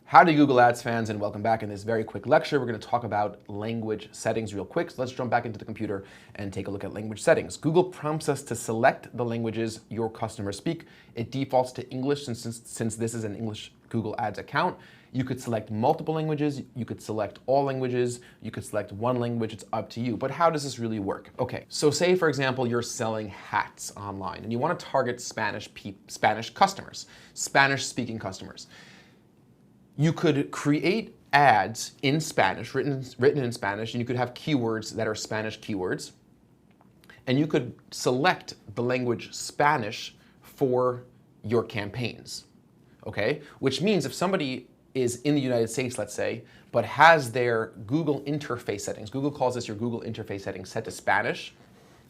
Howdy Google Ads fans, and welcome back. In this very quick lecture, we're going to talk about language settings real quick. So let's jump back into the computer and take a look at language settings. Google prompts us to select the languages your customers speak. It defaults to English since this is an English Google Ads account. You could select multiple languages, you could select all languages, you could select one language, it's up to you. But how does this really work? Okay, so say for example, you're selling hats online and you want to target Spanish customers, Spanish speaking customers. You could create ads in Spanish, written in Spanish, and you could have keywords that are Spanish keywords. And you could select the language Spanish for your campaigns, okay? Which means if somebody is in the United States, let's say, but has their Google interface settings, Google calls this your Google interface settings, set to Spanish,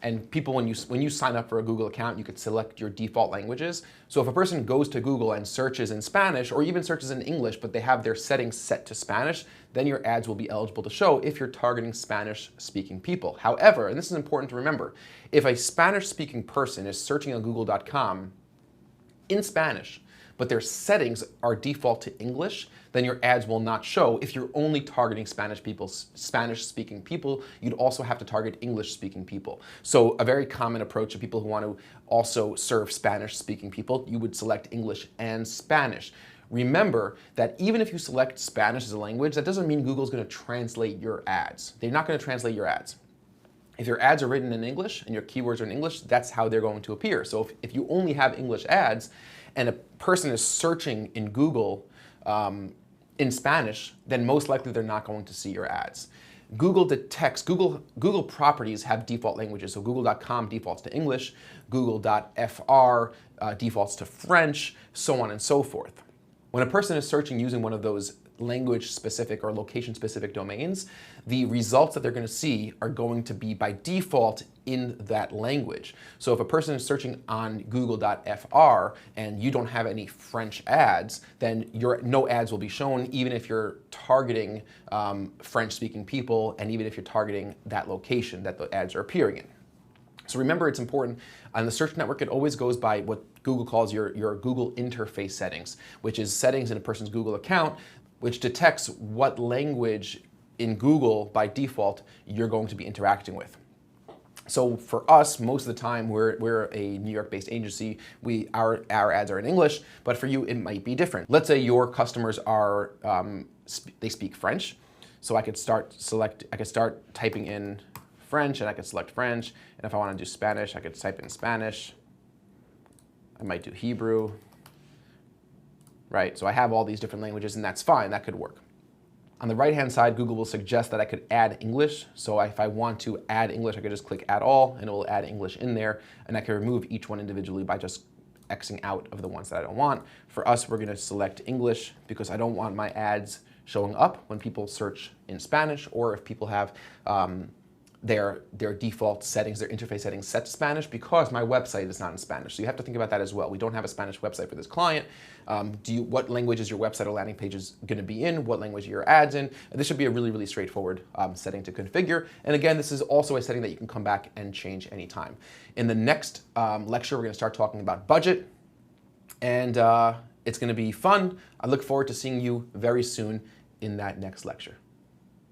and people, when you sign up for a Google account, you could select your default languages. So if a person goes to Google and searches in Spanish, or even searches in English, but they have their settings set to Spanish, then your ads will be eligible to show if you're targeting Spanish-speaking people. However, and this is important to remember, if a Spanish-speaking person is searching on google.com in Spanish, but their settings are default to English, then your ads will not show. If you're only targeting Spanish-speaking people, you'd also have to target English-speaking people. So a very common approach to people who want to also serve Spanish-speaking people, you would select English and Spanish. Remember that even if you select Spanish as a language, that doesn't mean Google's going to translate your ads. They're not going to translate your ads. If your ads are written in English and your keywords are in English, that's how they're going to appear. So if you only have English ads and a person is searching in Google in Spanish, then most likely they're not going to see your ads. Google detects, Google properties have default languages. So google.com defaults to English, google.fr defaults to French, so on and so forth. When a person is searching using one of those language-specific or location-specific domains, the results that they're going to see are going to be by default in that language. So if a person is searching on google.fr and you don't have any French ads, then no ads will be shown, even if you're targeting French-speaking people and even if you're targeting that location that the ads are appearing in. So remember, it's important. On the search network, it always goes by what Google calls your Google interface settings, which is settings in a person's Google account, which detects what language in Google by default you're going to be interacting with. So for us, most of the time, we're a New York-based agency. Our ads are in English, but for you, it might be different. Let's say your customers are they speak French, so I could start typing in French, and I could select French. And if I want to do Spanish, I could type in Spanish. I might do Hebrew. Right, so I have all these different languages, and that's fine, that could work. On the right-hand side, Google will suggest that I could add English. So if I want to add English, I could just click Add All, and it will add English in there, and I can remove each one individually by just Xing out of the ones that I don't want. For us, we're gonna select English because I don't want my ads showing up when people search in Spanish, or if people have their default settings, their interface settings set to Spanish, because my website is not in Spanish. So you have to think about that as well. We don't have a Spanish website for this client. What language is your website or landing page is going to be in? What language are your ads in? And this should be a really, really straightforward setting to configure. And again, this is also a setting that you can come back and change anytime. In the next lecture, we're going to start talking about budget, and it's going to be fun. I look forward to seeing you very soon in that next lecture.